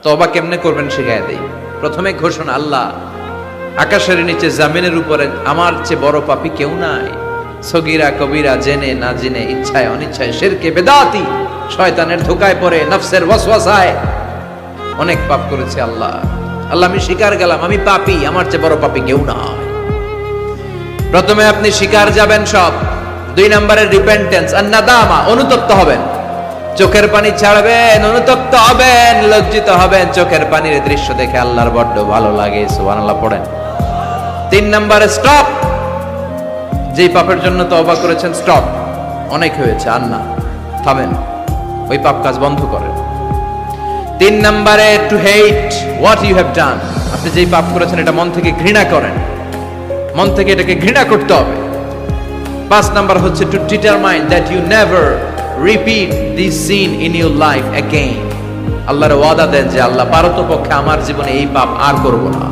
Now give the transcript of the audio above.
তওবা কেমনে করবেন শিখায় দেই। প্রথমে ঘোষণা, আল্লাহ আকাশের নিচে জামিনের উপরে আমার চেয়ে বড় পাপী কেউ নাই। সগীরা কবিরা, জেনে না জেনে, ইচ্ছায় অনিচ্ছায়, শিরকে বেদাতি, শয়তানের ধোকায় পড়ে, নফসের ওয়াসওয়াসায় অনেক পাপ করেছি আল্লাহ। আল্লাহ আমি স্বীকার গেলাম আমি পাপী, আমার চেয়ে বড় পাপী কেউ নাই। প্রথমে আপনি স্বীকার যাবেন সব। 2 নম্বরের রিপেন্টেন্স আর নাদামা, অনুতপ্ত হবেন, চোখের পানি ছাড়বেন, অনুতপ্ত হবেন, লজ্জিত হবেন। চোখের পানির দৃশ্য দেখে আল্লাহর বড্ড ভালো লাগে, সুবহানাল্লাহ পড়েন। 3 নম্বরে স্টপ, যেই পাপের জন্য তওবা করেছেন স্টপ, অনেক হয়েছে আর না, থামেন, ওই পাপ কাজ বন্ধ করেন। 3 নম্বরে to hate what you have done, আপনি যেই পাপ করেছেন এটা মন থেকে ঘৃণা করেন, মন থেকে এটাকে ঘৃণা করতে হবে। 5 নাম্বার হচ্ছে to determine that you never repeat this sin in your life again. আল্লাহর ওয়াদা দেন যে আল্লাহ পারতপক্ষে আমার জীবনে এই পাপ আর করব না।